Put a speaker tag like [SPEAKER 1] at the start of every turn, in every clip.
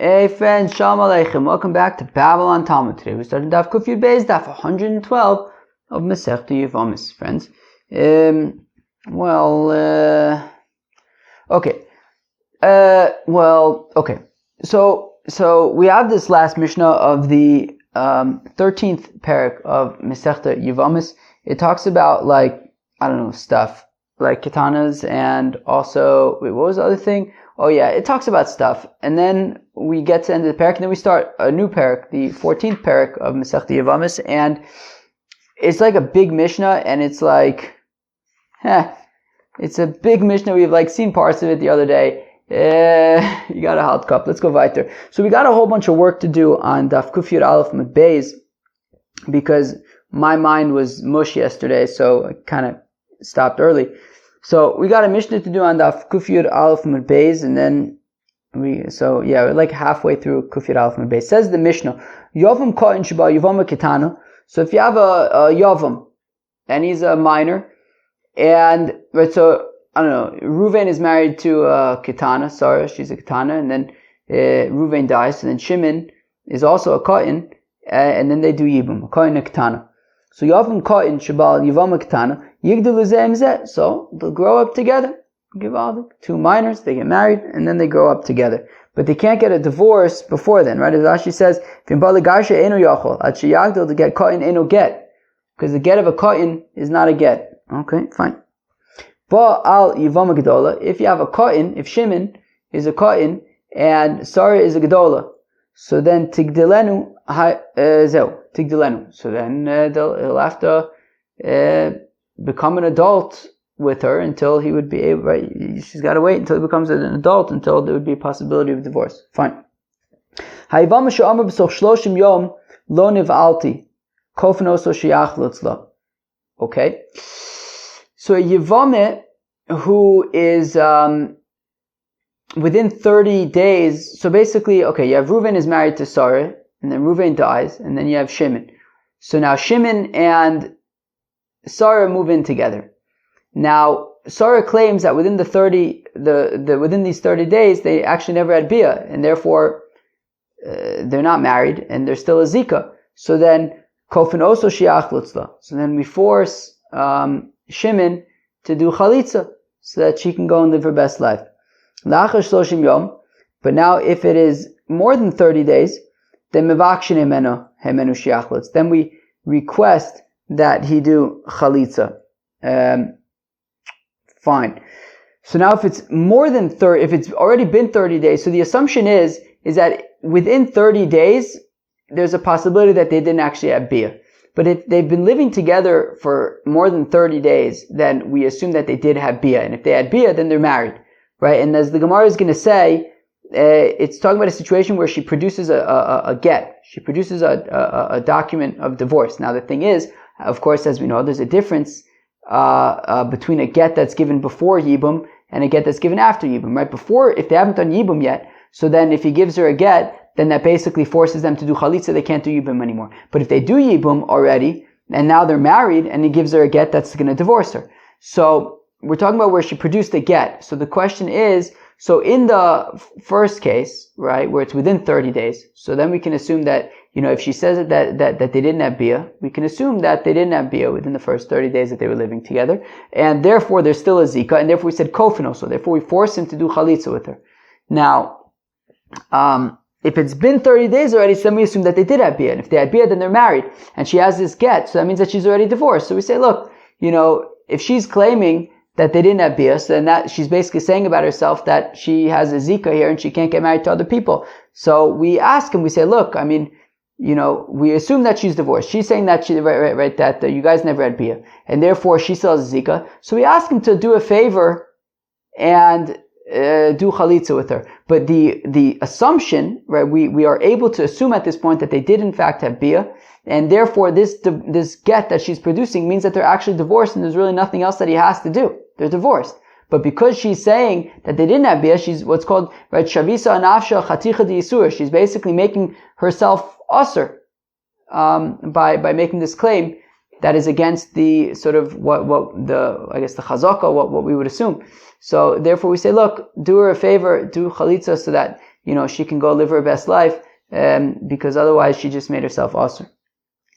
[SPEAKER 1] Hey friends, Shalom Aleichem. Welcome back to Babylon Talmud. Today we started Daf Kuf Yud Beis, Daf 112 of Masechta Yevamos, friends. Okay. So we have this last Mishnah of the 13th parak of Masechta Yevamos. It talks about stuff like katanas and also what was the other thing? Oh yeah, it talks about stuff, and then we get to the end of the parak, and then we start a new parak, the 14th parak of Masechta Yevamos, and it's like a big Mishnah, and it's like, it's a big Mishnah. We've seen parts of it the other day. You got a hot cup. Let's go weiter. So we got a whole bunch of work to do on Daf Kuf Yud Aleph Mud Beis, because my mind was mush yesterday, so I kind of stopped early. So we got a Mishnah to do on Daf Kuf Yud Aleph Mud Beis, and then we're like halfway through Kuf Yud Aleph Mud Beis. Says the Mishnah, Yavam Ka'in Sheba Yevama Ketana. So if you have a Yavam, and he's a minor, and Reuven is married to Ketana, Sarah, she's a Ketana, and then Reuven dies, and then Shimon is also a Ka'in, and then they do Yibum, a Ka'in, a Ketana. So Yavam Ka'in Sheba Yevama Ketana. So they'll grow up together. Give all the two minors, they get married, and then they grow up together. But they can't get a divorce before then, right? As Rashi says, to get ka'in eno get, because the get of a ka'in is not a get. Okay, fine. But al yivama gedola, if you have a ka'in, if Shimon is a ka'in and Sarah is a gedola, so then tigdilenu tigdilenu. So then he'll have to become an adult with her until he would be able, right? She's got to wait until he becomes an adult, until there would be a possibility of divorce. Fine. Okay. So a Yevameh who is within 30 days, so basically, okay, you have Reuven is married to Sarah, and then Reuven dies, and then you have Shimon. So now Shimon and Sarah move in together. Now, Sarah claims that within within these 30 days, they actually never had Bia, and therefore they're not married, and they're still a Zika. So then, Kofin also Shiach Lutzla. So then we force Shimon to do Chalitza, so that she can go and live her best life. La'achar Shloshim Yom. But now, if it is more than 30 days, then Mevakshin Hemenu Shiach Lutz. Then we request that he do Chalitza. Fine. So now if it's more than if it's already been 30 days, so the assumption is that within 30 days, there's a possibility that they didn't actually have Bia. But if they've been living together for more than 30 days, then we assume that they did have Bia. And if they had Bia, then they're married. Right? And as the Gemara is going to say, it's talking about a situation where she produces a get. She produces a document of divorce. Now the thing is, of course, as we know, there's a difference between a get that's given before Yibum and a get that's given after Yibum, right? Before, if they haven't done Yibum yet, so then if he gives her a get, then that basically forces them to do Chalitza, they can't do Yibum anymore. But if they do Yibum already, and now they're married, and he gives her a get, that's going to divorce her. So, we're talking about where she produced a get. So the question is, so in the first case, right, where it's within 30 days, so then we can assume that, if she says that they didn't have Bia, we can assume that they didn't have Bia within the first 30 days that they were living together, and therefore there's still a Zika, and therefore we said Kofino, so therefore we force him to do Chalitza with her. Now, if it's been 30 days already, so then we assume that they did have Bia, and if they had Bia, then they're married, and she has this get, so that means that she's already divorced. So we say, look, if she's claiming that they didn't have Bia, so then that she's basically saying about herself that she has a Zika here and she can't get married to other people. So we ask him, we say, look, we assume that she's divorced. She's saying that that you guys never had Bia, and therefore she still has a Zika. So we ask him to do a favor and do Chalitza with her. But the assumption, right, we are able to assume at this point that they did in fact have Bia, and therefore this get that she's producing means that they're actually divorced, and there's really nothing else that he has to do. They're divorced. But because she's saying that they didn't have Bia, she's what's called, right, Shavisa Anafsha Chaticha Di Yisur. She's basically making herself usher, by making this claim that is against the sort of the chazaka, what we would assume. So therefore we say, look, do her a favor, do chalitza, so that she can go live her best life, because otherwise she just made herself awesome.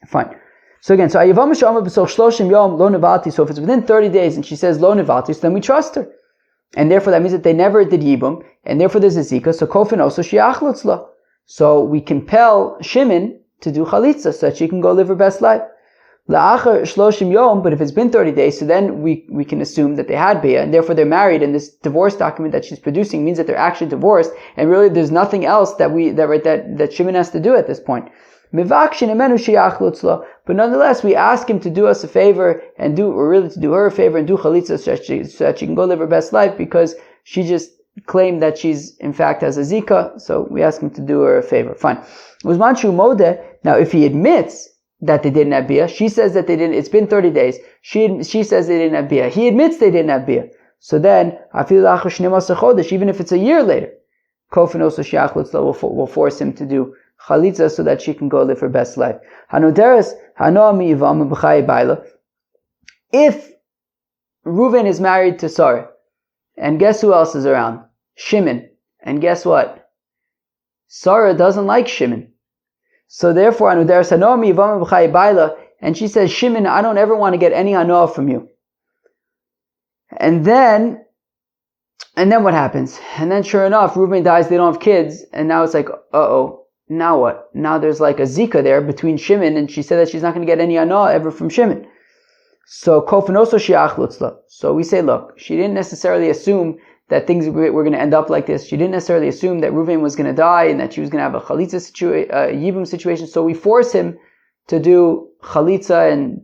[SPEAKER 1] Fine. So again, so Yevamos shloshim yom lo nevati. So if it's within 30 days and she says lo nevati, so then we trust her, and therefore that means that they never did yibum, and therefore there's a zika. So kofin also shiach lutzla. So we compel Shimon to do chalitza so that she can go live her best life. La'achar shloshim yom, but if it's been 30 days, so then we can assume that they had bia, and therefore they're married, and this divorce document that she's producing means that they're actually divorced, and really there's nothing else that Shimon has to do at this point. But nonetheless, we ask him to do us a favor to do her a favor and do chalitza so that she can go live her best life, because she just claimed that she's in fact has a zika, so we ask him to do her a favor. Fine. Now if he admits that they didn't have bia, she says that they didn't, it's been 30 days, she says they didn't have bia, he admits they didn't have bia, so then even if it's a year later, we'll force him to do chalitza so that she can go live her best life. If Reuven is married to Sarah, and guess who else is around? Shimon. And guess what? Sarah doesn't like Shimon. So therefore, and she says, Shimon, I don't ever want to get any hanoah from you. And then what happens? And then sure enough, Reuven dies, they don't have kids, and now it's like, now what? Now there's like a zika there between Shimon, and she said that she's not going to get any hanoah ever from Shimon. So So we say, look, she didn't necessarily assume that things were going to end up like this. She didn't necessarily assume that Reuven was going to die and that she was going to have a chalitza yibum situation. So we force him to do chalitza, and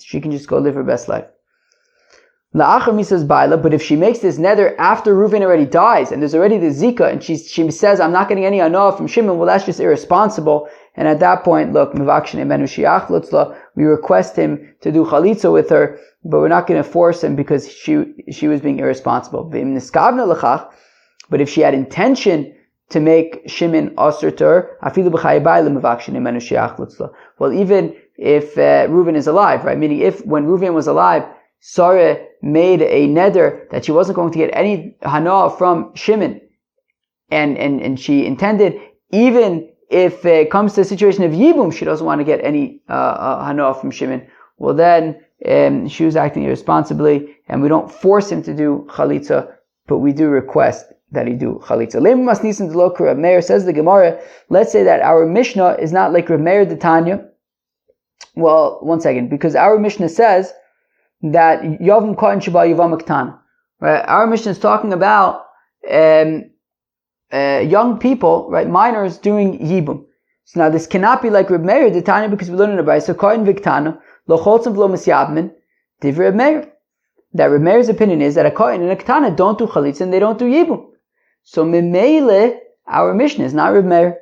[SPEAKER 1] she can just go live her best life. La'achar says baila, but if she makes this neder after Reuven already dies and there's already the zika, and she says, I'm not getting any hanoah from Shimon, well, that's just irresponsible. And at that point, look, we request him to do chalitza with her, but we're not going to force him because she was being irresponsible. But if she had intention to make Shimon asur to her, well, even if Reuven is alive, right? Meaning when Reuven was alive, Sarah made a neder that she wasn't going to get any hanoah from Shimon, and she intended, even if it comes to a situation of yibum, she doesn't want to get any hanoah from Shimon, well then she was acting irresponsibly, and we don't force him to do chalitza, but we do request that he do chalitza. Rav Meir, says the Gemara, let's say that our Mishnah is not like Rav Meir Tanya. Well, one second, because our Mishnah says that Yavam Kohen Sheba Yavam Ktana. Right? Our Mishnah is talking about young people, right, minors doing yibum. So now this cannot be like Reb Meir Tanya, because we learn in the Bible. So Kohen Viktana lo choltzim v'lo misyabmin divrei Reb Meir. That Reb Meir's opinion is that a Kohen and a Ktana don't do chalitza and they don't do yibum. So Memele, our Mishnah is not Reb Meir.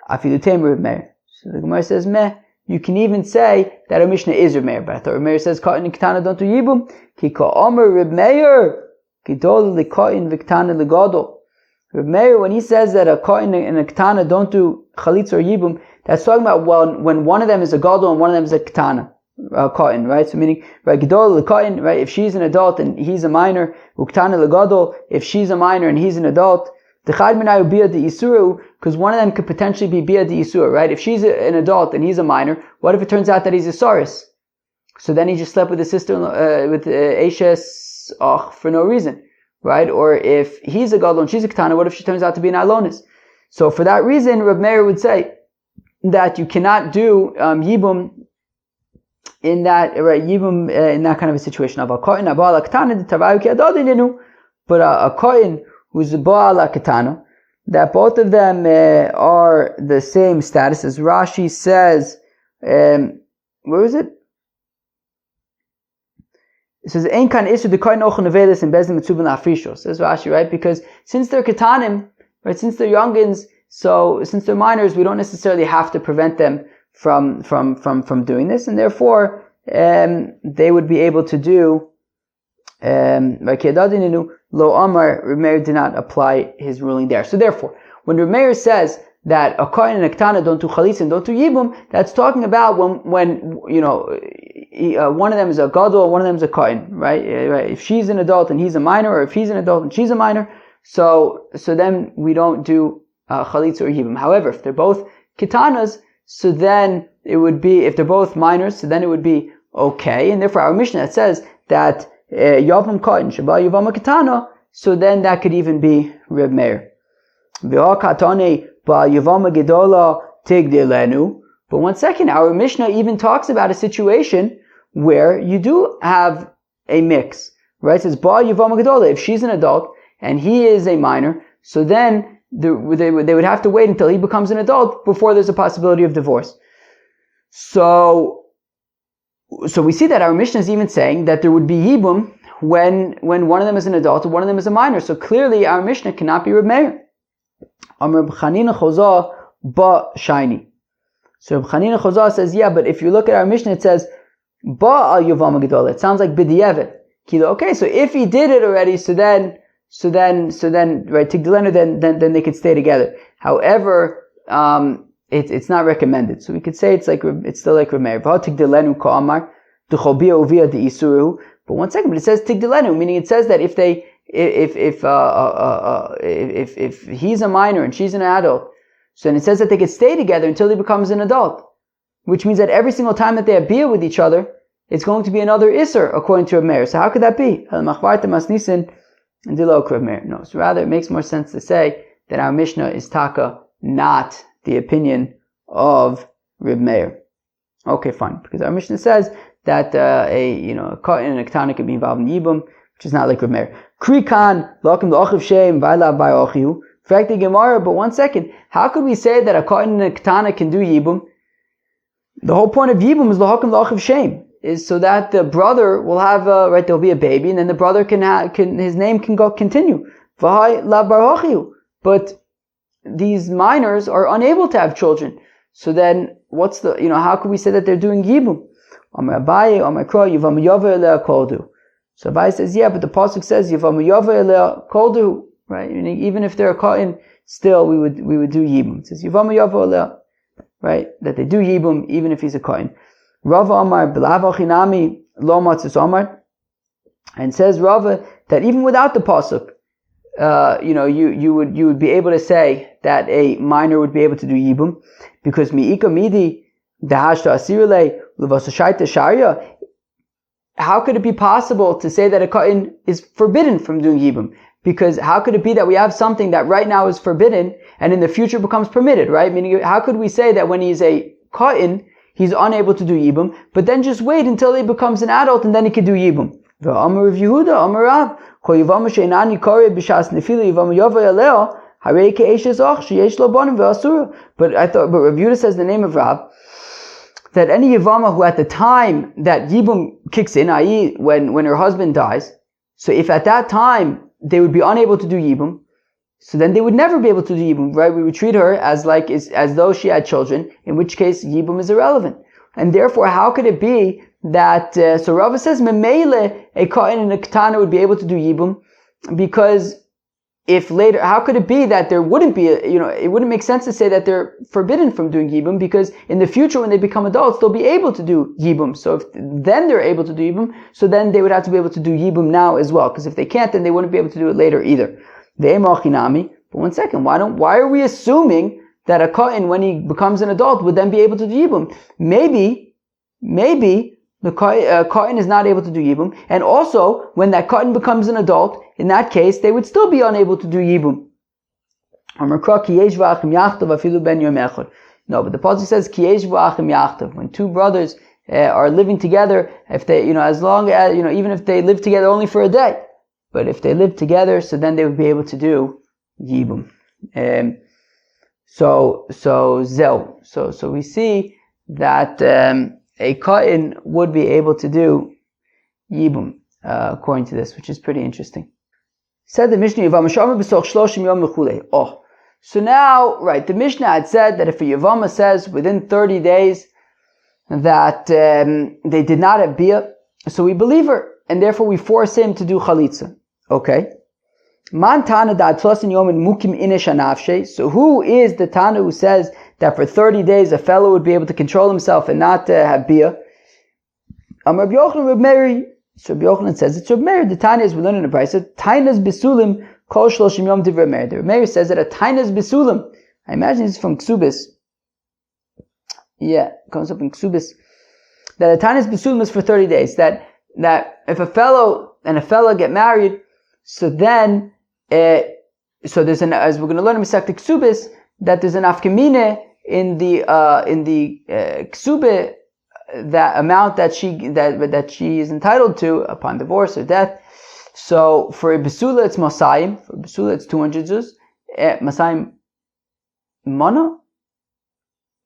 [SPEAKER 1] Afilu Tem Reb Meir. So the Gemara says meh. You can even say that our Mishnah is Reb Meir, but I thought Reb Meir says Kohen and Ktana don't do yibum. Ki ka'omer Reb Meir gidol lekohen v'ktana legadol. Reb Meir, when he says that a Kohen and a Ktana don't do chalitza or yibum, that's talking about when one of them is a gadol and one of them is a Ktana, Kohen, right? So meaning, right, gidol lekohen, right? If she's an adult and he's a minor, uktana legadol, if she's a minor and he's an adult, because one of them could potentially be bia de isur, right? If she's an adult and he's a minor, what if it turns out that he's a saris? So then he just slept with his sister, with Eshes for no reason, right? Or if he's a gadol and she's a ketana, what if she turns out to be an alonis? So for that reason, Reb Meir would say that you cannot do yibum in that, right? Yibum in that kind of a situation. But a kohen who's a Baal Ketana, that both of them are the same status, as Rashi says, where is it? It says, Ein kan isu de kohen ochen nevelis in bezim mitzuvah la'afrisho, says Rashi, right? Because since they're Ketanim, right, since they're youngins, so since they're minors, we don't necessarily have to prevent them from doing this, and therefore, they would be able to do, Lo Amar, Reb Meir did not apply his ruling there. So therefore, when Reb Meir says that a Kohen and a Ktana don't do chalitza and don't do yibum, that's talking about when one of them is a gadol, one of them is a Kohen, right? If she's an adult and he's a minor, or if he's an adult and she's a minor, So then we don't do chalitza or yibum. However, if they're both kitanas, so then it would be, if they're both minors, so then it would be okay. And therefore our Mishnah says that yavam katan sheba yavama kitana, so then that could even be Reb Meir. V'ha ba yavama gedola tigdilenu. But one second, our Mishnah even talks about a situation where you do have a mix, right? It says ba yavama gedola. If she's an adult and he is a minor, so then they would have to wait until he becomes an adult before there's a possibility of divorce. So we see that our Mishnah is even saying that there would be yibum when one of them is an adult and one of them is a minor. So clearly our Mishnah cannot be Reb Meir. Amar Chanina Chozah ba shiny. So Reb Chanina Chozah says, yeah, but if you look at our Mishnah, it says ba al yavama gedola. It sounds like b'di'evet. Okay, so if he did it already, so then right, tigdilenu, then they could stay together. However, it's not recommended. So we could say it's still like Reb Meir. Tigdilenu ka'amar d'chobia uvia de'isuruhu. But one second, but it says tigdilenu, meaning it says that if he's a minor and she's an adult, so then it says that they could stay together until he becomes an adult, which means that every single time that they have bia with each other, it's going to be another isser according to Reb Meir. So how could that be? No, so rather it makes more sense to say that our Mishnah is taka, not the opinion of Reb Meir. Okay, fine, because our Mishnah says that a katan and a ketana can be involved in yibum, which is not like Reb Meir. Krikan lakim la'achiv shem v'ayla ba'achihu. Fact the Gemara, but one second, how could we say that a katan and a ketana can do yibum? The whole point of yibum is lahakim la'achiv shem, is so that the brother will have right, there'll be a baby, and then the brother his name can continue. V'hay la ba'achihu. But these minors are unable to have children. So then, what's how can we say that they're doing yibum? Amar Abaye, Amar Kro, Yevamos Yava Elea Koldu. So Abaye says, yeah, but the pasuk says Yevamos Yava Elea Koldu, right? Meaning, even if they're a katan, still we would do yibum. It says Yevamos Yava Elea, right? That they do yibum even if he's a katan. Rava Amar B'lav Achinami Lo Matzis Amar, and says Rava that even without the pasuk, you would be able to say that a minor would be able to do yibum, because mi'ika midi dahashta asirule levasashaita sharia. How could it be possible to say that a katan is forbidden from doing yibum? Because how could it be that we have something that right now is forbidden and in the future becomes permitted, right? Meaning, how could we say that when he's a katan, he's unable to do yibum, but then just wait until he becomes an adult and then he can do yibum? V'amar Rav Yehuda, Amar Rav, kol Yevamos she'enan yikare b'shas nefila Yevamos Yava Elea, harei ke'eshes och sheyesh lo banim ve'asura. But Rav Yehuda says the name of Rav, that any Yevama who at the time that yibum kicks in, i.e. when her husband dies, so if at that time they would be unable to do yibum, so then they would never be able to do yibum, right? We would treat her as though she had children, in which case yibum is irrelevant. And therefore, how could it be that, so Rava says, memele, a katan and a ketana would be able to do yibum, because if later, how could it be that there wouldn't be, it wouldn't make sense to say that they're forbidden from doing yibum, because in the future when they become adults, they'll be able to do yibum. So if then they're able to do yibum, so then they would have to be able to do yibum now as well, because if they can't, then they wouldn't be able to do it later either. But one second, why are we assuming that a katan, when he becomes an adult, would then be able to do yibum? Maybe the katan is not able to do yibum, and also when that katan becomes an adult, in that case they would still be unable to do yibum. No, but the pasuk says when two brothers are living together, if they, as long as, even if they live together only for a day, but if they live together, so then they would be able to do yibum. So we see that a katan would be able to do yibum, according to this, which is pretty interesting. Said the Mishnah, so now, right, the Mishnah had said that if a Yevama says within 30 days that they did not have bia, so we believe her, and therefore we force him to do chalitza. Okay. So who is the Tana who says that for 30 days a fellow would be able to control himself and not have bia? Amar Rabbi Yochanan, Reb Meir. So Rabbi Yochanan says it's Reb Meir. The Tana is we learn in the Brisa. Tainas bisulim Kol shloshim yom divrei Meir. The Meir says that a tainas bisulim. I imagine it's from Ksubis. Yeah, it comes up in Ksubis. That a tainas bisulim is for 30 days. That if a fellow and a fella get married, so then so there's an, as we're going to learn in Masechta Ksubis, that there's an afkamine in the ksube, that amount that she is entitled to upon divorce or death. So for a besula it's masayim, for a besula it's 200 zuz. Masayim mana,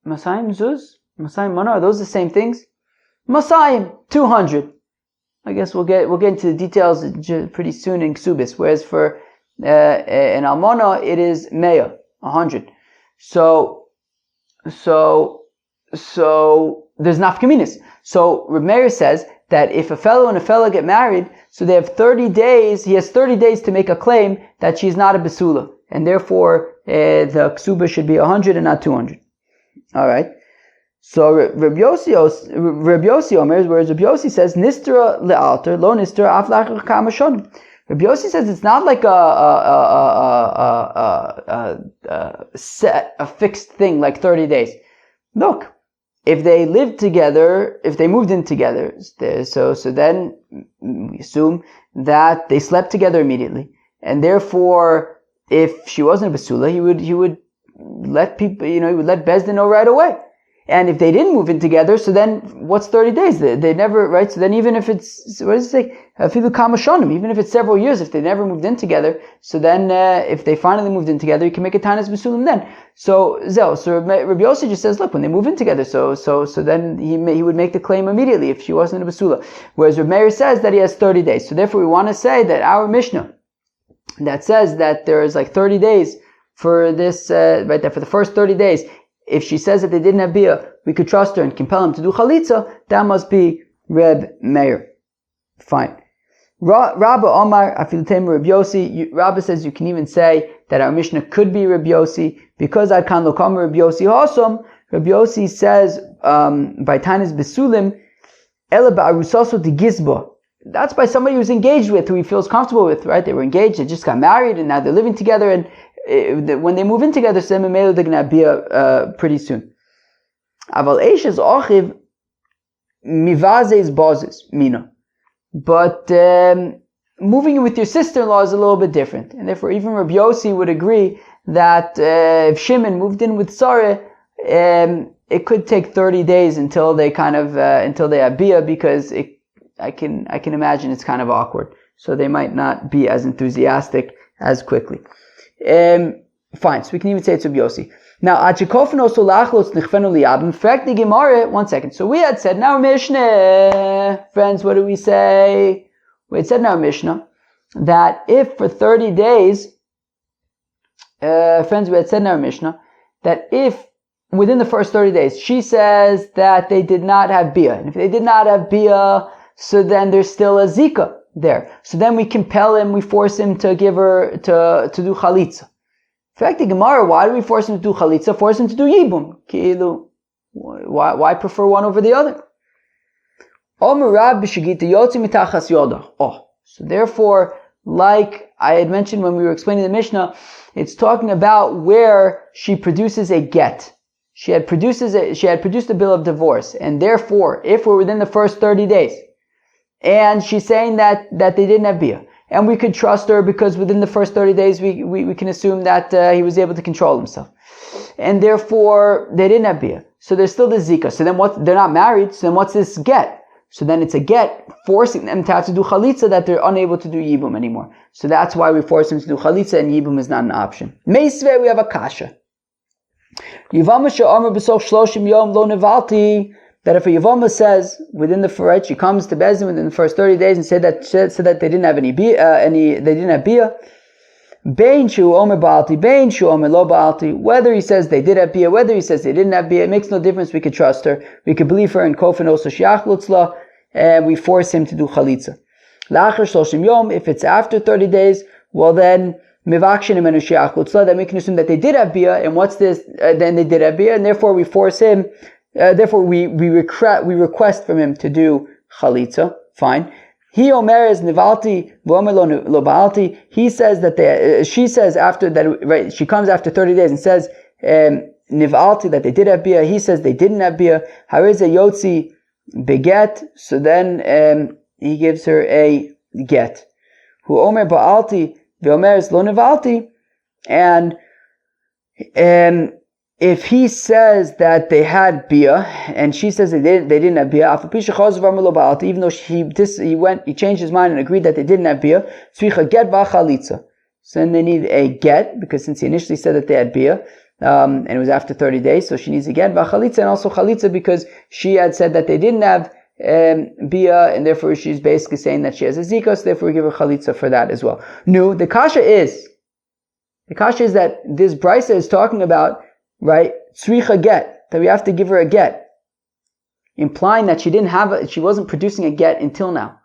[SPEAKER 1] masayim zuz, masayim mana, are those the same things? Masayim 200. I guess we'll get into the details pretty soon in Ksubis. Whereas for an almana it is meya, 100. So there's nafkaminis. So Reb Meir says that if a fellow and a fella get married, so they have 30 days, he has 30 days to make a claim that she's not a besula. And therefore, the ksuba should be 100 and not 200. Alright. So Reb Yossi Omer, whereas Reb Yossi says, Nistra le'alter, lo nistra af lachar kama shonim. Reb Yossi says it's not like a fixed thing, like 30 days. Look, if they lived together, if they moved in together, so then we assume that they slept together immediately, and therefore, if she wasn't a basula, he would let people, he would let Bezdin know right away. And if they didn't move in together, so then what's 30 days? They never, right? So then even if it's, what does it say? Even if it's several years, if they never moved in together, so then if they finally moved in together, you can make a tanas b'sulim then. So Rabbi Yossi just says, look, when they move in together, so then he would make the claim immediately if she wasn't a basula. Whereas Rabbi Meir says that he has 30 days. So therefore we want to say that our Mishnah that says that there is like 30 days for this, right, that for the first 30 days, if she says that they didn't have bia, we could trust her and compel him to do chalitza, that must be Reb Meir. Fine. Rabba Omar, Afilutem Reb Yossi, Rabba says you can even say that our Mishnah could be Reb Yossi, because I can lokam Reb Yossi Hosom. Reb Yossi says, by Tanis Besulim, Ela ba'arusaso de gizba. That's by somebody who's engaged with, who he feels comfortable with, right? They were engaged, they just got married, and now they're living together, and when they move in together, so they're going to be pretty soon. Aval eish is ochiv mivazes bozes mina. But moving in with your sister-in-law is a little bit different, and therefore even Rabbi Yossi would agree that if Shimon moved in with Sarah, it could take 30 days until they until they have bia, because I can imagine it's kind of awkward, so they might not be as enthusiastic as quickly. Fine, so we can even say it's Rabbi Yossi. Now, one second. So we had said in our Mishnah, friends, what do we say? We had said in our Mishnah that if for 30 days, friends, we had said in our Mishnah that if within the first 30 days, she says that they did not have bia, and if they did not have bia, so then there's still a zika there. So then we compel him, we force him to give her, to do chalitza. In fact, the Gemara, why do we force him to do chalitza? Force him to do yibum. Why prefer one over the other? So therefore, like I had mentioned when we were explaining the Mishnah, it's talking about where she produces a get. She had produced a bill of divorce, and therefore, if we're within the first 30 days, and she's saying that they didn't have bia, and we could trust her because within the first 30 days we can assume that he was able to control himself, and therefore they didn't have bia. So there's still the zika. So then they're not married. So then what's this get? So then it's a get forcing them to have to do chalitza, that they're unable to do yibum anymore. So that's why we force them to do chalitza, and yibum is not an option. Meisve, we have a kasha. Yevamos she'amar b'soch shloshim yom lo nevalti. That if a Yevamos says within the right, she comes to Bezdin within the first 30 days and said that they didn't have they didn't have bia. Bein shu omer ba'alti, bein shu omer lo ba'alti. Whether he says they did have bia, whether he says they didn't have bia, it makes no difference. We could trust her. We could believe her in kofen also shiach lutzla, and we force him to do chalitza. La'achar shloshim yom. If it's after 30 days, well then mivakshin imenu shiach lutzla. Then we can assume that they did have bia, and what's this? Then they did have bia, and therefore we force him. Therefore, we request from him to do chalitza. Fine. He omeres nivalti v'omer lo baalti. He says that she says after that, right? She comes after 30 days and says nivalti that they did have bia. He says they didn't have bia. Hariza yotzi beget. So then he gives her a get. Hu omer baalti v'omeres lo nivalti. And if he says that they had bia, and she says they didn't have bia, even though he changed his mind and agreed that they didn't have bia, so then they need a get, because since he initially said that they had bia, and it was after 30 days, so she needs a get, and also chalitza, because she had said that they didn't have bia, and therefore she's basically saying that she has a zika, so therefore we give her chalitza for that as well. No, the kasha is that this brisa is talking about, right, tzricha get, that we have to give her a get, implying that she wasn't producing a get until now,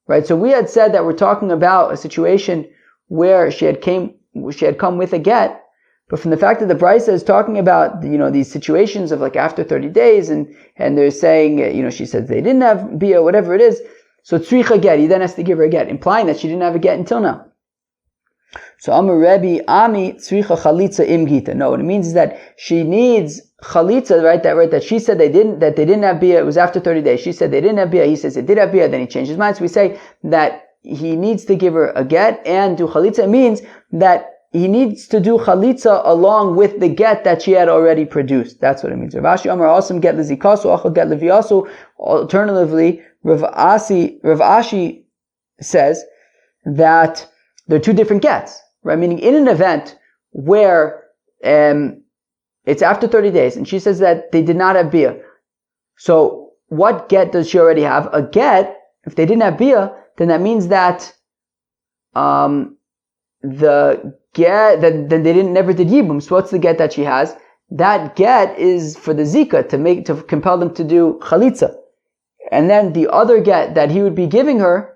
[SPEAKER 1] right? So we had said that we're talking about a situation where she had come with a get, but from the fact that the brisa is talking about, these situations of like after 30 days, and they're saying, she says they didn't have bia, whatever it is, so tzricha get, he then has to give her a get, implying that she didn't have a get until now. So Amar Rebbe Ami tzricha chalitza im gita. No, what it means is that she needs chalitza, right? That she said they didn't have bia. It was after 30 days. She said they didn't have bia. He says they did have bia. Then he changed his mind. So we say that he needs to give her a get and do chalitza. It means that he needs to do chalitza along with the get that she had already produced. That's what it means. Rav Ashi Amar Asim get lezikasu, achal get leviasu. Alternatively, Rav Ashi says that there are two different gets, right? Meaning in an event where it's after 30 days and she says that they did not have bia. So what get does she already have? A get, if they didn't have bia, then that means that the get, then they never did yibum. So what's the get that she has? That get is for the zika, to compel them to do chalitza. And then the other get that he would be giving her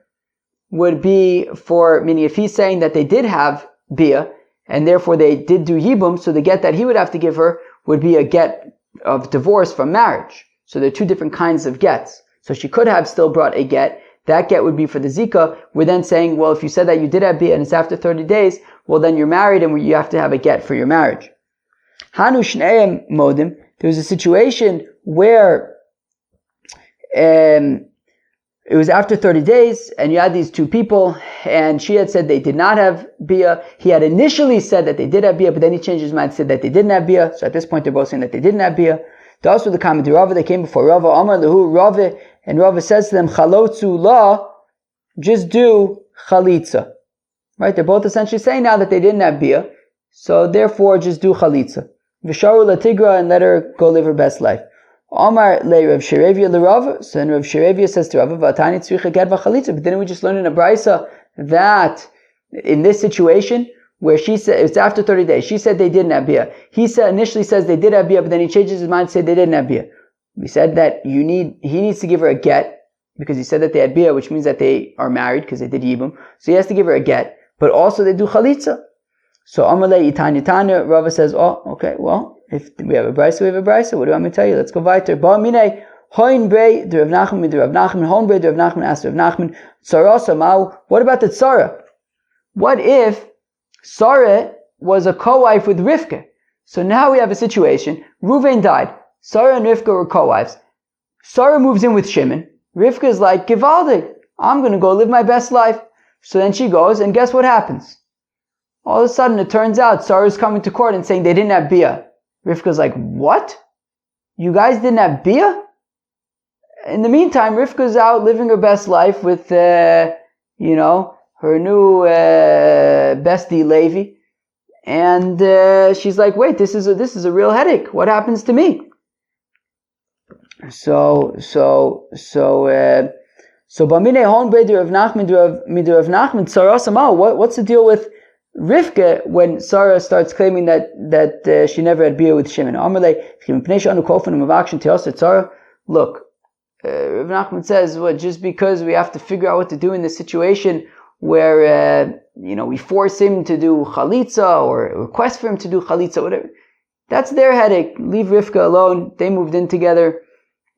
[SPEAKER 1] would be for, meaning if he's saying that they did have bia, and therefore they did do yibum, so the get that he would have to give her would be a get of divorce from marriage. So there are two different kinds of gets. So she could have still brought a get. That get would be for the zika. We're then saying, well, if you said that you did have bia and it's after 30 days, well then you're married and you have to have a get for your marriage. Hanu shneim modim. There was a situation where it was after 30 days, and you had these two people, and she had said they did not have bia. He had initially said that they did have bia, but then he changed his mind and said that they didn't have bia. So at this point, they're both saying that they didn't have bia. Thus with the comment, Rava, they came before Rava, Amar Lahu, Rava, and Rava says to them, Chalotzu la, just do chalitza. Right? They're both essentially saying now that they didn't have bia, so therefore just do chalitza. Visharu la tigra, and let her go live her best life. Amar le Rav Sherevia le Rav. So then Rav Sherevia says to Rav, "Vatani tzricha get v'chalitza." But didn't we just learn in a brisa that in this situation where she said it's after 30 days, she said they didn't have bia. He initially says they did have bia, but then he changes his mind and said they didn't have bia. We said that he needs to give her a get because he said that they had bia, which means that they are married because they did yibum. So he has to give her a get, but also they do chalitza. So Amar le Itanya, Rava says, "Oh, okay, well." If we have a brisa, we have a brisa. What do I mean to tell you? Let's go weiter. Ba mine hoin brei de Rav Nachman de Rav Nachman hoin brei de Rav Nachman asked Rav Nachman Sarah Samau. What about the Tzara? What if Sarah was a co-wife with Rivka? So now we have a situation. Reuven died. Sarah and Rivka were co-wives. Sarah moves in with Shimon. Rivka is like, Givaldig, I'm going to go live my best life. So then she goes, and guess what happens? All of a sudden, it turns out Sarah's coming to court and saying they didn't have bia. Rivka's like, what? You guys didn't have bia? In the meantime, Rivka's out living her best life with, her new bestie Levi. And she's like, wait, this is a real headache. What happens to me? So Bamine Hon Beder of Nachman Midur of Nachman Sarah. What's the deal with Rivka when Sarah starts claiming that she never had bia with Shimon? Look, Rav Nachman says, just because we have to figure out what to do in this situation where we force him to do chalitza or request for him to do chalitza, whatever, that's their headache. Leave Rivka alone. They moved in together.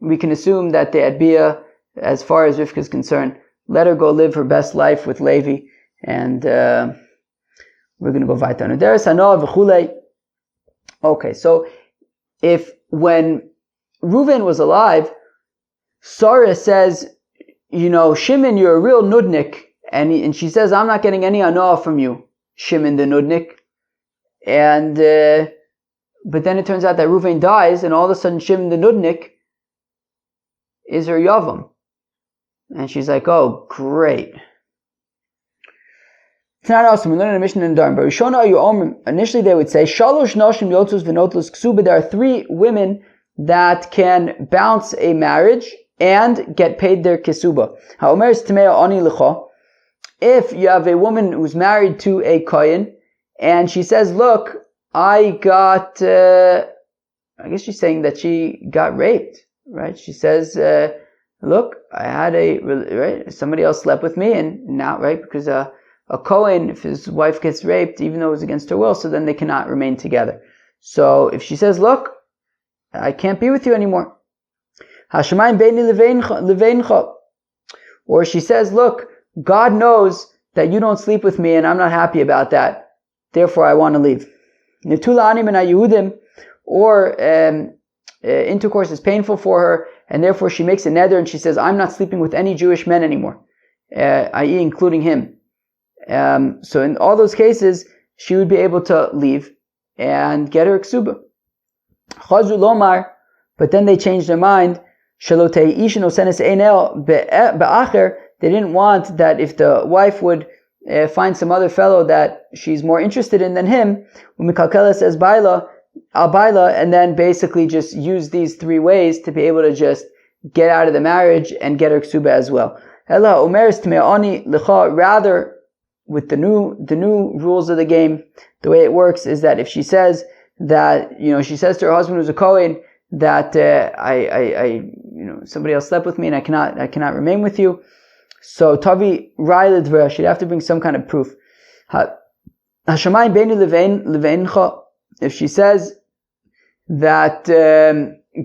[SPEAKER 1] We can assume that they had bia as far as Rivka is concerned. let her go live her best life with Levi, and we're going to go weiter. Okay, so if when Reuven was alive, Sarah says, Shimon, you're a real nudnik, and she says, I'm not getting any anoah from you, Shimon the nudnik. And but then it turns out that Reuven dies, and all of a sudden Shimon the nudnik is her yavam, and she's like, oh, great. It's not awesome. We learn in the Mishnah in Dharm. But initially they would say, Shalosh noshim yotzos v'notlus ksuba. There are 3 women that can bounce a marriage and get paid their kesuba. If you have a woman who's married to a kohen, and she says, look, I guess she's saying that she got raped, right? She says, look, I had right? Somebody else slept with me, and now, right? Because a kohen, if his wife gets raped, even though it was against her will, so then they cannot remain together. So if she says, look, I can't be with you anymore. Or she says, look, God knows that you don't sleep with me, and I'm not happy about that. Therefore, I want to leave. Or intercourse is painful for her, and therefore she makes a neder, and she says, I'm not sleeping with any Jewish men anymore, i.e. including him. So in all those cases, she would be able to leave and get her ksuba. Chazru lomar, but then they changed their mind. They didn't want that if the wife would find some other fellow that she's more interested in than him, says baila, and then basically just use these 3 ways to be able to just get out of the marriage and get her ksuba as well. Rather, with the new rules of the game, the way it works is that if she says that, she says to her husband who's a kohen that somebody else slept with me and I cannot remain with you. So Tavi Rai Ledvera, she'd have to bring some kind of proof. If she says that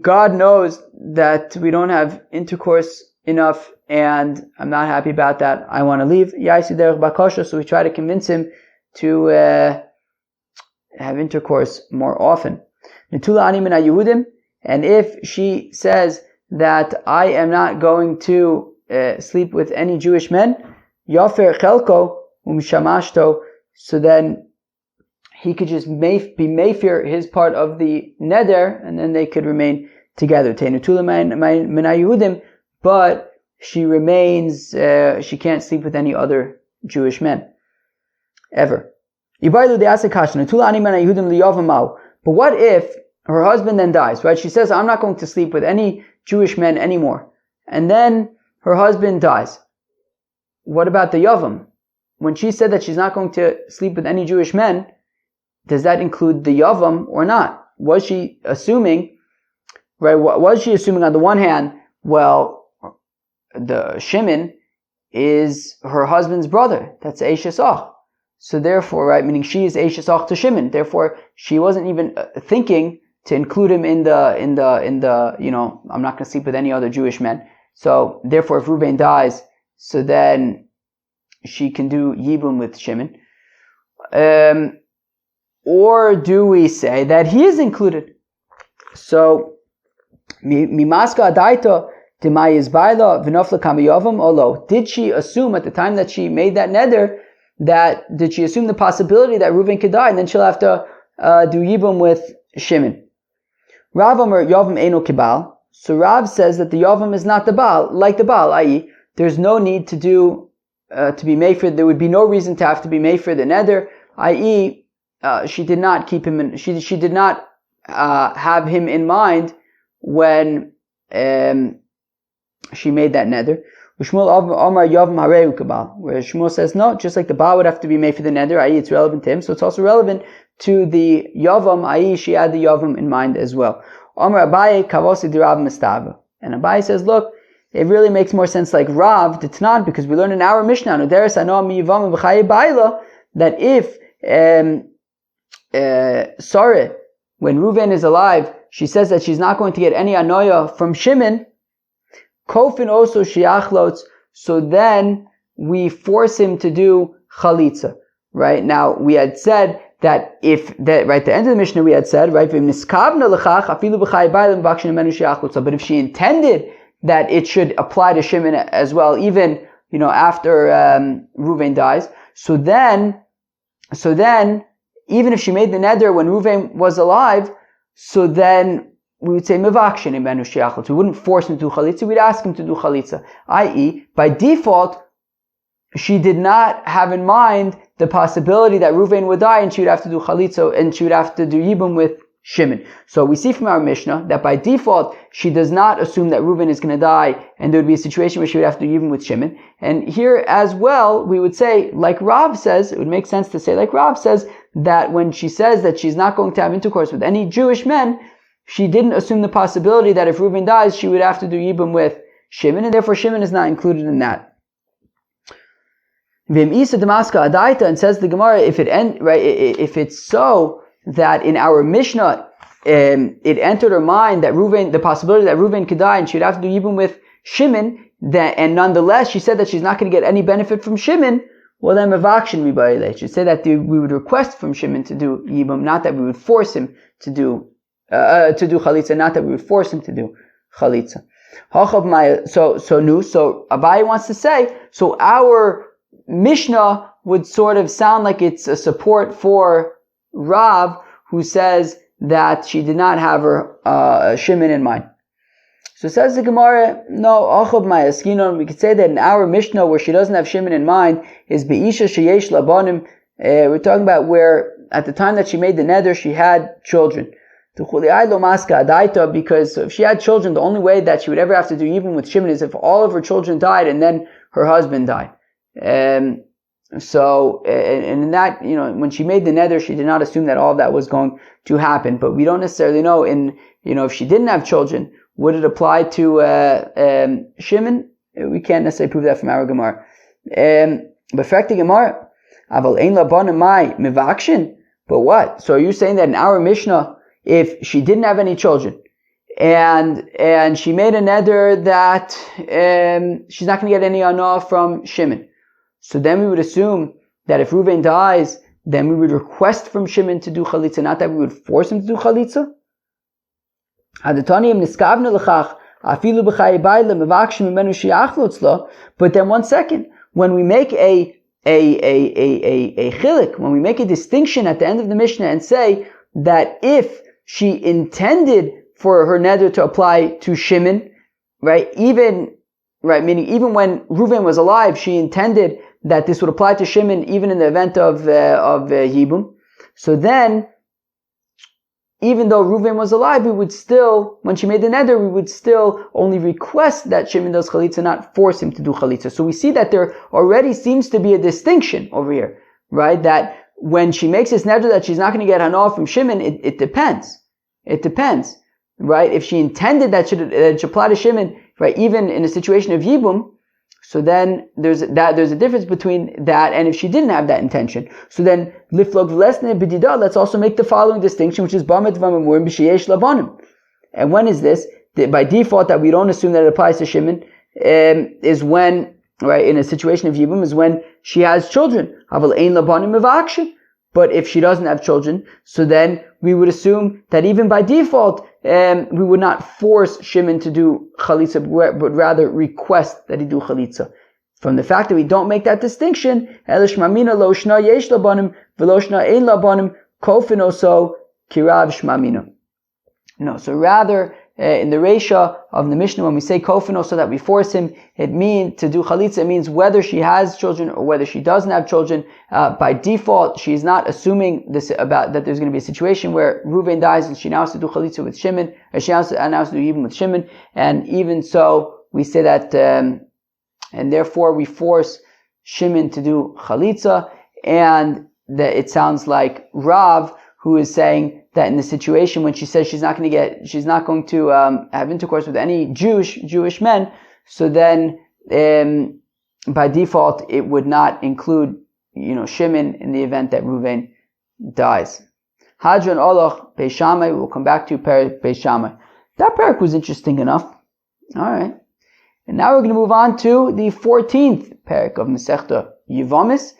[SPEAKER 1] God knows that we don't have intercourse enough and I'm not happy about that, I want to leave. So we try to convince him to have intercourse more often. And if she says that I am not going to sleep with any Jewish men, Yafer Chelko Shamashto, so then he could just be meifir his part of the neder, and then they could remain together. But she remains, she can't sleep with any other Jewish men ever. But what if her husband then dies, right? She says, I'm not going to sleep with any Jewish men anymore. And then her husband dies. What about the Yavam? When she said that she's not going to sleep with any Jewish men, does that include the Yavam or not? Was she assuming, right? Was she assuming on the one hand, well, the Shimon is her husband's brother. That's Eishes Ach. So therefore, right, meaning she is Eishes Ach to Shimon. Therefore, she wasn't even thinking to include him in the, I'm not going to sleep with any other Jewish men. So therefore, if Reuben dies, so then she can do Yibum with Shimon. Or do we say that he is included? So, Mimaska Adaita Timai Baila Vinofla Kamayavam Olo. Did she assume at the time that she made that neder, did she assume the possibility that Reuben could die and then she'll have to do Yibum with Shimon? Rav Amar Yavam Eino Kibal. So Rav says that the Yavam is not the Baal, like the Baal, i.e., there's no need to do, to be made for, there would be no reason to have to be made for the neder, i.e., she did not keep him in, she did not have him in mind when she made that neder. Where Shmuel says no, just like the Baal would have to be made for the neder, i.e. it's relevant to him, so it's also relevant to the Yavam, i.e. she had the Yavam in mind as well. Amar Abaye Kavosi di Rav Mistava. And Abaye says, look, it really makes more sense like Rav, Ditnan, because we learn in our Mishnah, that if Sarah, when Reuven is alive, she says that she's not going to get any anoya from Shimon, Kofin also shiachlots, so then we force him to do chalitza. Right? Now, we had said that right at the end of the Mishnah, we had said, right, but if she intended that it should apply to Shimon as well, even, after Reuven dies, so then, even if she made the neder when Reuven was alive, so then we would say mevakshin imenu she'achlutz. We wouldn't force him to do chalitza. We'd ask him to do chalitza. I.e., by default, she did not have in mind the possibility that Reuven would die and she would have to do chalitza and she would have to do yibum with Shimon. So we see from our Mishnah that by default, she does not assume that Reuven is going to die and there would be a situation where she would have to do yibum with Shimon. And here as well, we would say, like Rav says, it would make sense to say, like Rav says, that when she says that she's not going to have intercourse with any Jewish men, she didn't assume the possibility that if Reuven dies, she would have to do yibum with Shimon, and therefore Shimon is not included in that. And says the Gemara, if it's so that in our Mishnah it entered her mind that the possibility that Reuven could die and she would have to do yibum with Shimon, and nonetheless she said that she's not going to get any benefit from Shimon, well then mevakshin mibayileh. She'd say that we would request from Shimon to do yibum, not that we would force him to do chalitza, not that we would force him to do chalitza. So Abaye wants to say, so our Mishnah would sort of sound like it's a support for Rav, who says that she did not have her Shimon in mind. So says the Gemara, no, Achob Mayaskinon, we could say that in our Mishnah where she doesn't have Shimon in mind is Be'isha Sheyesh Labanim. We're talking about where at the time that she made the neder, she had children. Because if she had children, the only way that she would ever have to do even with Shimon is if all of her children died and then her husband died. And in that, when she made the neder, she did not assume that all of that was going to happen. But we don't necessarily know if she didn't have children, would it apply to Shimon? We can't necessarily prove that from our Gemara. But fact the Gemara, aval ein labanim mai mevakshin. But what? So are you saying that in our Mishnah, if she didn't have any children and she made a neder that she's not going to get any anah from Shimon, so then we would assume that if Reuven dies, then we would request from Shimon to do chalitza, not that we would force him to do chalitza? But then 1 second, when we make a chilik, when we make a distinction at the end of the Mishnah and say that if she intended for her neder to apply to Shimon, meaning even when Reuven was alive, she intended that this would apply to Shimon even in the event of Yibum. So then, even though Reuven was alive, we would still, when she made the neder, we would still only request that Shimon does chalitza, not force him to do chalitza. So we see that there already seems to be a distinction over here, right? That when she makes this neder that she's not going to get hanah from Shimon, it depends. It depends, right? If she intended that it should apply to Shimon, right, even in a situation of Yibum, so then there's a difference between that and if she didn't have that intention. So then liflog v'lesne b'dida, let's also make the following distinction, which is bamet v'mamurim b'sheyesh labanim. And when is this? By default, that we don't assume that it applies to Shimon, is when, right, in a situation of Yibum, is when she has children. Havel ein labanim mevakshin. But if she doesn't have children, so then we would assume that even by default, we would not force Shimon to do chalitza, but rather request that he do chalitza. From the fact that we don't make that distinction, elish mamina lo shna yesh labanim v'lo shna ein labanim kofin oso kirav shmamina. No, so rather in the Reisha of the Mishnah, when we say kofin oso, that we force him, it means to do chalitza. It means whether she has children or whether she doesn't have children. By default, she's not assuming this about that there's going to be a situation where Reuven dies and she now has to do chalitza with Shimon, or she now has to do even with Shimon. And even so, we say that, and therefore we force Shimon to do chalitza, and that it sounds like Rav, who is saying that in the situation when she says she's not going to have intercourse with any Jewish men, so then by default it would not include Shimon in the event that Reuven dies. Hadron Oloch Beis Shammai, we'll come back to Beis Shammai. That parak was interesting enough. All right. And now we're going to move on to the 14th parak of Masechta Yevamos.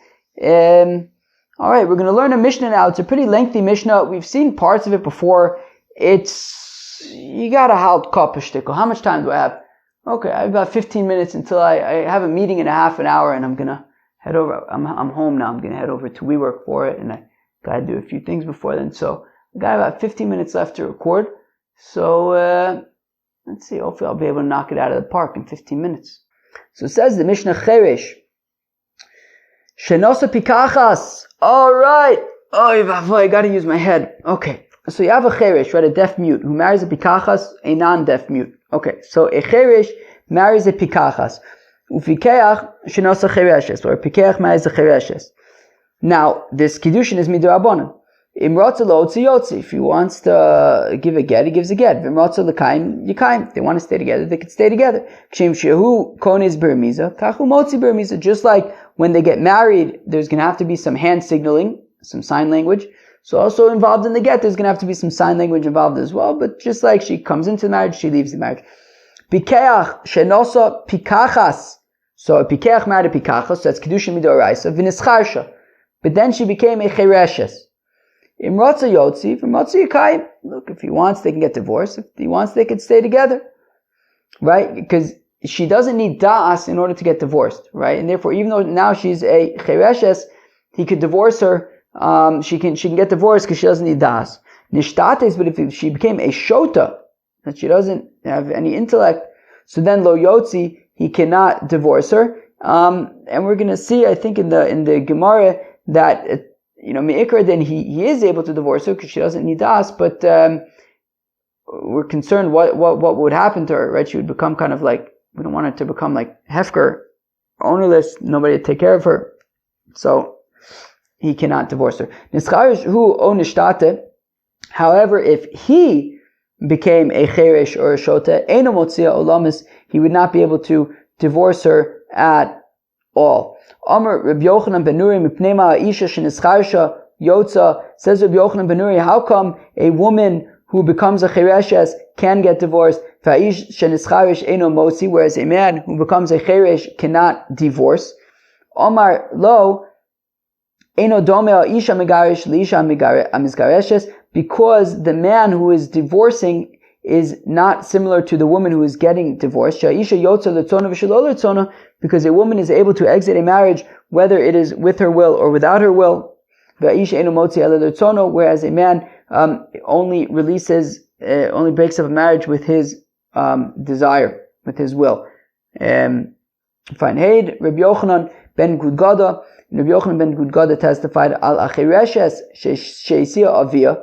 [SPEAKER 1] Alright, we're going to learn a Mishnah now. It's a pretty lengthy Mishnah. We've seen parts of it before. You gotta halt kapashtikkel. How much time do I have? Okay, I have about 15 minutes until I have a meeting in a half an hour, and I'm gonna head over. I'm home now. I'm gonna head over to WeWork for it, and I gotta do a few things before then. So I got about 15 minutes left to record. So let's see. Hopefully, I'll be able to knock it out of the park in 15 minutes. So it says the Mishnah Cheresh Shenosa Pikachas. All right. Oh, I gotta use my head. Okay. So you have a cheresh, right, a deaf mute, who marries a pikachas, a non-deaf mute. Okay, so a cheresh marries a pikachas. Ufikeach shenosa chereshes, or a pikeach marries a chereshes. Now, this kiddushin is midrabanan. Imrotza lo yotzi. If he wants to give a get, he gives a get. Imrotza l'kaim yikaim. If they want to stay together, they can stay together. Kshem shehu kones bermiza, kachu motzi bermiza. Just like when they get married, there's going to have to be some hand signaling, some sign language. So also involved in the get, there's going to have to be some sign language involved as well. But just like she comes into the marriage, she leaves the marriage. Pikeach shenosa pikachas. So a pikeach married a pikachas, so that's kedushin midoraisa, v'nischarsha. But then she became a chereshes. Imrotza yotzi, v'motzi yikayim. Look, if he wants, they can get divorced. If he wants, they can stay together. Right? Because she doesn't need da'as in order to get divorced. Right? And therefore, even though now she's a chereshes, he could divorce her. She can get divorced because she doesn't need das. Nishtates, but if she became a shota, that she doesn't have any intellect, so then lo yotzi, he cannot divorce her. And we're going to see, I think, in the Gemara that me'ikra, then he is able to divorce her because she doesn't need das. But we're concerned what would happen to her. Right? She would become kind of like, we don't want her to become like hefker, ownerless, nobody to take care of her. So he cannot divorce her. However, if he became a cheresh or a shota, eno motzia olamis, he would not be able to divorce her at all. Amar Reb Yochanan ben Nuri mipnei ma'isha shenischarsha yotza. Says Reb Yochanan ben Nuri, how come a woman who becomes a chereshes can get divorced? Va'ish shenischarish eno motzi, whereas a man who becomes a cheresh cannot divorce. Amar lo. Because the man who is divorcing is not similar to the woman who is getting divorced. Because a woman is able to exit a marriage whether it is with her will or without her will. Whereas a man only breaks up a marriage with his desire, with his will. Fine. Hey, Rabbi Yochanan ben Gudgada. Rabbi Yochanan ben Gudgada testified al achireshes sheisia avia,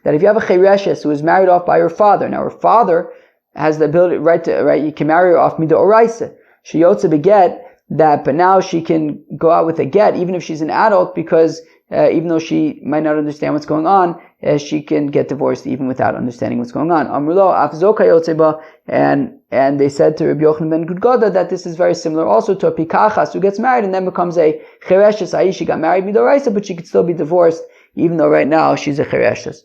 [SPEAKER 1] that if you have a chereshes who is married off by her father, now her father has the ability, right, you can marry her off midoraisa. She yotze beget that, but now she can go out with a get even if she's an adult, because even though she might not understand what's going on, she can get divorced even without understanding what's going on. Amrulo afzoka yotzeba, and they said to Rabbi Yochanan ben Gudgada that this is very similar also to a pikachas who gets married and then becomes a chereshes. She got married midoraisa, but she could still be divorced even though right now she's a chereshes.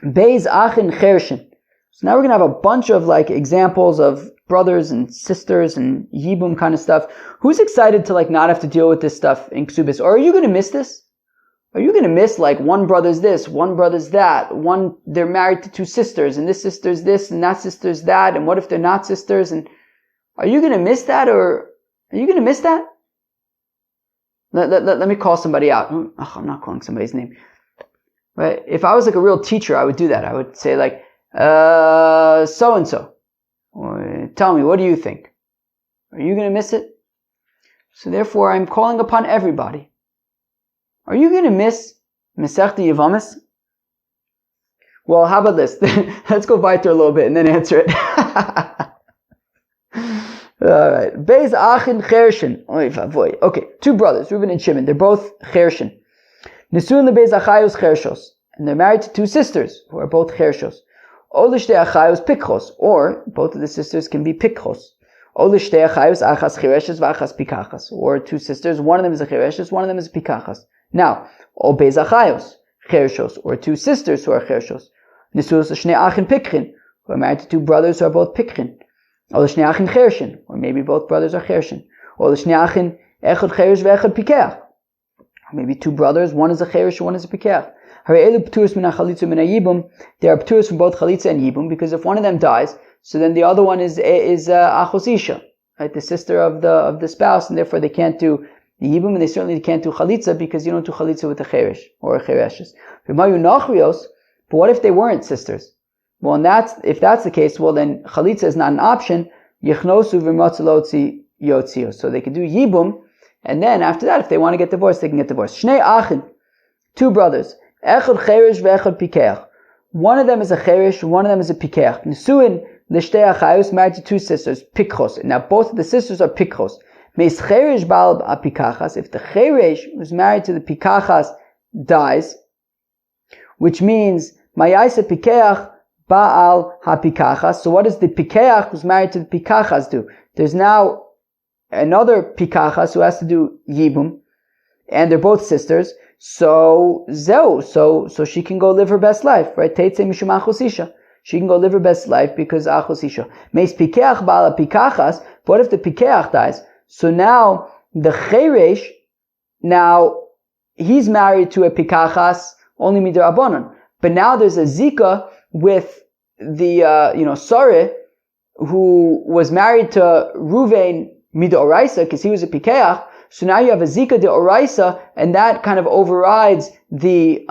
[SPEAKER 1] Beis achin chershin. So now we're gonna have a bunch of like examples of brothers and sisters and yibum kind of stuff. Who's excited to like not have to deal with this stuff in Ksubis? Or are you gonna miss this? Are you gonna miss like one brother's this, one brother's that, they're married to two sisters, and this sister's this and that sister's that, and what if they're not sisters? And are you gonna miss that, or are you gonna miss that? Let me call somebody out. I'm not calling somebody's name. Right? If I was like a real teacher, I would do that. I would say like, so and so. Tell me, what do you think? Are you going to miss it? So therefore, I'm calling upon everybody. Are you going to miss Masechta Yevamos? Well, how about this? Let's go weiter a little bit and then answer it. Alright. Beis achin chershin. Okay, two brothers, Reuben and Shimon. They're both chershin. Nesuin lebeis achayos chershos. And they're married to two sisters who are both chershos. Olishte achayos pikchos. Or both of the sisters can be pikchos. Olishte achayos achas chereshes v'achas pikachas. Or two sisters, one of them is a chereshes, one of them is a pikachas. Now, o beis achayos chershos. Or two sisters who are chershos. Nesuin shnei achin pikchin. Who are married to two brothers who are both pikchin. Or maybe both brothers are chershin. Or maybe two brothers, one is a cherish, one is a pikach. They are p'turos from both chalitza and yibum, because if one of them dies, so then the other one is achos isha, right, the sister of the spouse, and therefore they can't do the yibum, and they certainly can't do chalitza, because you don't do chalitza with a cherish or a chereshes. But what if they weren't sisters? Well, if that's the case, well then chalitza is not an option. Yichnosu v'matzalotzi yotzio. So they can do yibum, and then after that, if they want to get divorced, they can get divorced. Shnei achin, two brothers. Echad cherish ve'echad pikeach. One of them is a cherish, one of them is a pikeach. Nesuin l'shtei achayos, married to two sisters, pikchos. Now both of the sisters are pikchos. Meis cherish bal apikachas. If the cherish who's married to the pikachas dies, which means mayaisa pikeach baal hapikachas. So what does the pikeach who's married to the pikachas do? There's now another pikachas who has to do yibum, and they're both sisters. So she can go live her best life, right? Teitze mishum achos isha. She can go live her best life because achos isha. Meis pikeach bala pikachas. What if the pikeach dies? So now the cheresh, now he's married to a pikachas only midrabanan, but now there's a zika with the Sareh, who was married to Ruvain midoraisa because he was a pikeach. So now you have a zika de oraisa, and that kind of overrides the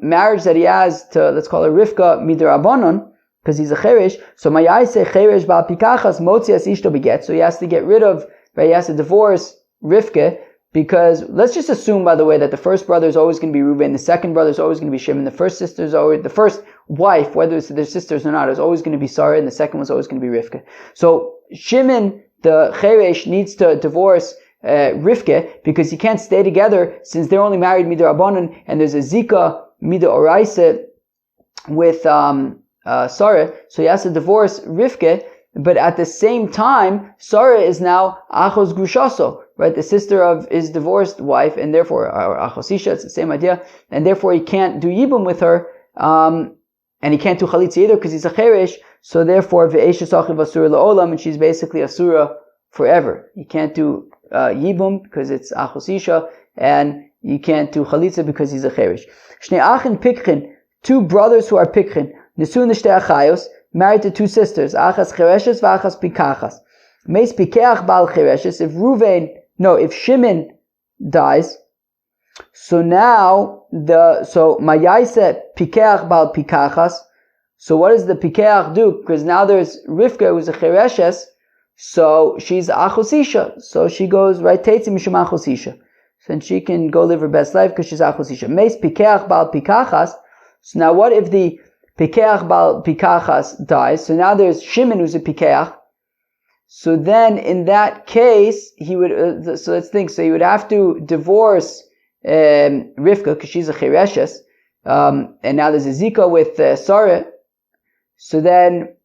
[SPEAKER 1] marriage that he has to, let's call her Rivka midrabanan, because he's a cheresh. So mayaise cheresh bal pikachas motzias ishto beget. So he has to get rid of, right? He has to divorce Rivka, because let's just assume, by the way, that the first brother is always going to be Reuven, the second brother is always going to be Shimon, the first sister is always, the first wife, whether it's their sisters or not, is always going to be Sarah, and the second one's always going to be Rivka. So Shimon, the cheresh, needs to divorce Rivka, because he can't stay together since they're only married midrabanan, and there's a zika midoraisa with Sarah, so he has to divorce Rivka. But at the same time, Sarah is now achos grushaso, right, the sister of his divorced wife, and therefore achos isha, it's the same idea, and therefore he can't do yibum with her, and he can't do chalitza either because he's a cheresh. So therefore ve'eshes achiv asura la'olam, and she's basically asura forever. You can't do yibum because it's achos isha, and you can't do chalitza because he's a cheresh. Shnei achin pikchin, two brothers who are pikchin, nesun l'shtei achayos, married to two sisters, achas chereshes v'achas pikachas. Meis pikeach bal chereshes. If Shimon dies, so now mayaise pikeach bal pikachas. So what does the pikeach do? Because now there's Rivka who's a chereshes, so she's achos isha. So she goes, right, teitzi mishum achos isha. So then she can go live her best life because she's achos isha. Meis pikeach bal pikachas. So now what if the pikeach bal pikachas dies? So now there's Shimon who's a pikeach. So then in that case, he would, so let's think, so he would have to divorce Rivka because she's a chereshes, and now there's a zika with Sarah. So then,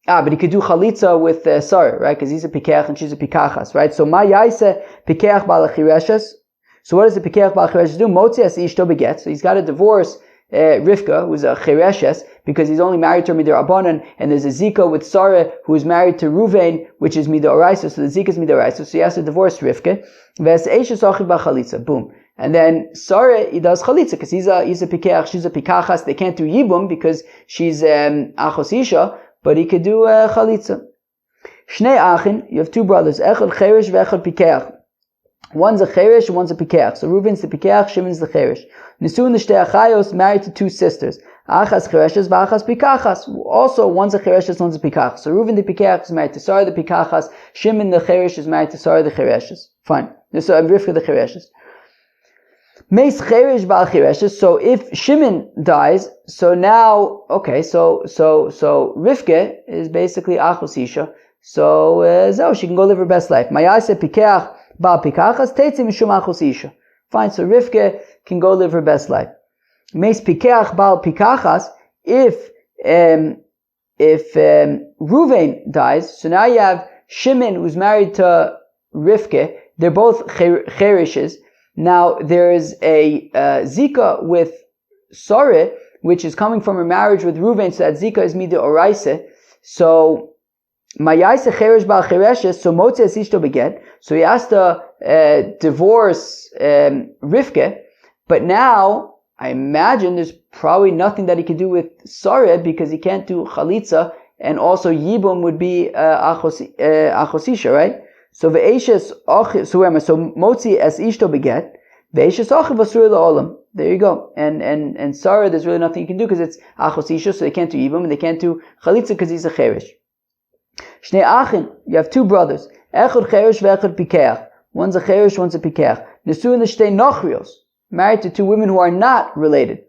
[SPEAKER 1] but he could do chalitza with Sarah, right? Because he's a pikeach and she's a pikachas, right? So ma yaise pikeach bal chereshes. So what does the pikeach bal chereshes do? Motzias ishto beget. So he's got to divorce Rivka, who's a chereshes, because he's only married to her midorabanan, and there's a zika with Sarah, who is married to Ruvain, which is midoraisa. So the zika is midoraisa. So he has to divorce Rivka. Boom. And then Sarah, he does chalitza because he's a pikeach, she's a pikachas. They can't do yibum because she's achos isha, but he could do chalitza. Shnei achin, you have two brothers, echad cheresh ve'echad pikeach. One's a cheresh, one's a pikeach. So Reuven's the pikeach, Shimon's the cheresh. Nesuin l'shtei achayos, married to two sisters. Achas chereshes v'achas pikachas. Also, one's a chereshes, one's a pikach. So Reuven the pikeach is married to Sarah the pikachas. Shimon the cheresh is married to Sarah the chereshes. Fine. So Rivka the chereshes. Meis cheresh bal chereshes. So if Shimon dies, so now, okay, so Rivka is basically achos isha. So she can go live her best life. Mayase pikeach bal pikachas teitzi mishum achos isha. Fine. So Rivka can go live her best life. Meis pikeach bal pikachas. If Ruvain dies, so now you have Shimon who's married to Rivka. They're both chereshes. Now there is a zika with Sarah, which is coming from her marriage with Ruvain. So that zika is mida oraisa. So Mayayse cheresh bal chereshes, so motzi es ishto beget. So he has to divorce Rivka, but now I imagine there's probably nothing that he could do with Sarah because he can't do chalitza, and also yibum would be achosisha, right? So ve'eshes so motzi es ishto beget, ve'eshes achiv asur la'olam. There you go. And Sarah, there's really nothing you can do because it's achosisha, so they can't do yibum, and they can't do chalitza because he's a cheresh. Shnei achin, you have two brothers. Echad cheresh ve'echad pikeach. One's a cheresh, one's a pikeach. Nesuin l'shtei nochrios, married to two women who are not related.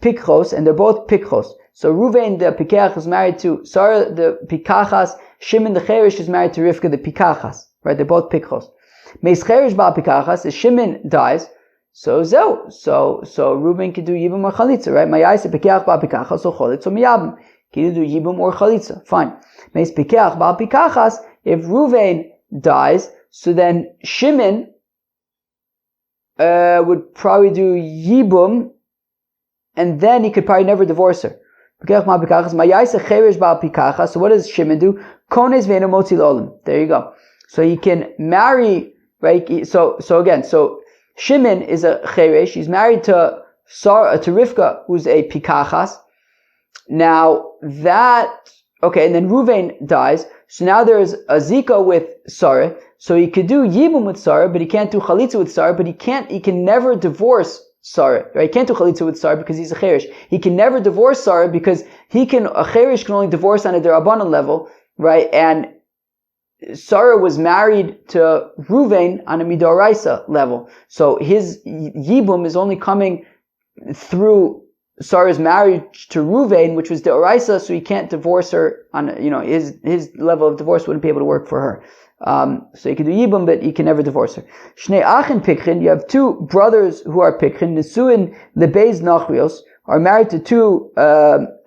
[SPEAKER 1] Pikchos, and they're both pikchos. So Ruvain the pikeach is married to Sarah the pikachas. Shimon the cheresh is married to Rivka the pikachas. Right? They're both pikchos. Meis cheresh ba'al pikachas. If Shimon dies, so Ruvain can do yibum or chalitza. Right? Mayayse pikeach ba'al pikachas so chalitza miyabim. Can you do yibum or chalitza? Fine. Meis pikeach ba'al pikachas. If Ruvain dies, so then Shimon would probably do yibum, and then he could probably never divorce her. So what does Shimon do? There you go. So he can marry, right? So again, Shimon is a cheresh. He's married to Rivka, who's a pikachas. Now and then Ruvain dies. So now there's a zika with Sarah. So he could do yibum with Sarah, but he can't do chalitza with Sarah. But he can never divorce Sarah. Right? He can't do chalitza with Sarah because he's a cheresh. He can never divorce Sarah because a cheresh can only divorce on a derabanan level, right? And Sarah was married to Ruvain on a midoraisa level. So his yibum is only coming through Sarah's marriage to Ruvain, which was deoraisa, so he can't divorce her on, his level of divorce wouldn't be able to work for her. So he can do yibum, but he can never divorce her. Shnei achin pikrin, you have two brothers who are pikrin, nesuin lebeis nachrios, are married to two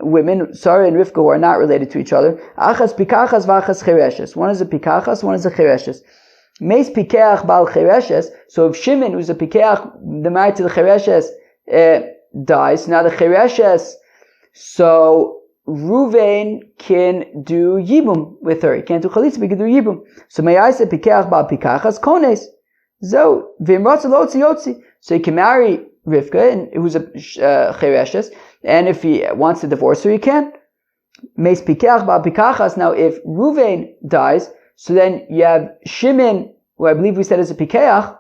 [SPEAKER 1] women, Sarah and Rivka, who are not related to each other. Achas pikachas v'achas chereshes. One is a pikachas, one is a chereshes. Meis pikeach bal chereshes, so if Shimon, who's a pikeach, the married to the chereshes, dies. Now the chereshes, so Ruvain can do yibum with her. He can't do chalitza, but he can do yibum. So mayayse pikeach ba'al pikachas kones. So v'imratz lo yotzi. So he can marry Rivka, and who's a chereshes, and if he wants to divorce her, he can. Meis pikeach ba'al pikachas. Now if Ruvain dies, so then you have Shimon, who I believe we said is a pikeach.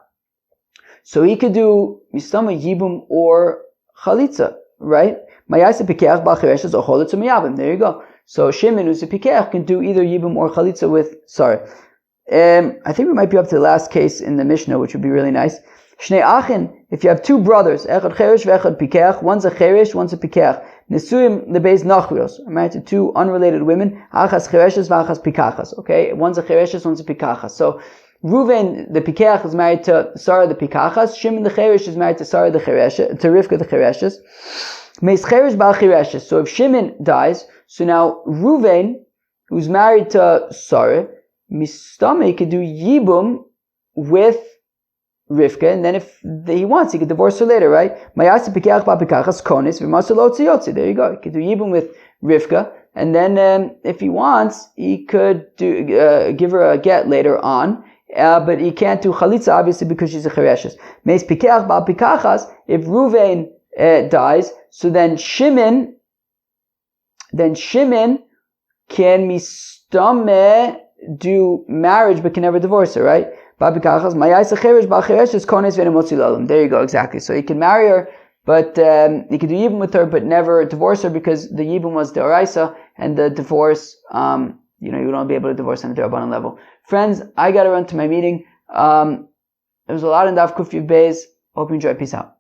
[SPEAKER 1] So he could do mistama yibum or chalitza, right? There you go. So Shimon, who's a pikeach, can do either yibum or chalitza with Sarah. I think we might be up to the last case in the Mishnah, which would be really nice. Shnei achin, if you have two brothers, echad cheresh ve'echad pikeach, one's a cheresh, one's a pikeach. Nesuim lebeis nachrios, married to two unrelated women, achas chereshes v'achas pikachas. Okay, one's a chereshes, one's a pikachas. So Ruvain, the pikeach, is married to Sarah the pikachas. Shimon the cheresh is married to Sarah the cheresh, to Rivka the chereshes. Meis cheresh ba'al chereshes. So if Shimon dies, so now Ruvain, who's married to Sarah, mistame could do yibum with Rivka, and then if he wants, he could divorce her later, right? Mayase pikeach ba'al pikachas konis v'maser lo tziyotzi. There you go. He could do yibum with Rivka, and then if he wants, he could give her a get later on. But he can't do chalitza, obviously, because she's a chereshes. Meis pikeach ba'al pikachas, if Ruvain dies, so then Shimon can mistame do marriage, but can never divorce her, right? Ba'al pikachas, mayayse cheresh ba'al chereshes kones v'nemotzi lalam. There you go, exactly. So he can marry her, but he can do yibum with her, but never divorce her because the yibum was deoraisa, and the divorce, you don't be able to divorce on the derabanan level. Friends, I gotta run to my meeting. There was a lot in Daf Kuf Yud Beis. Hope you enjoy. Peace out.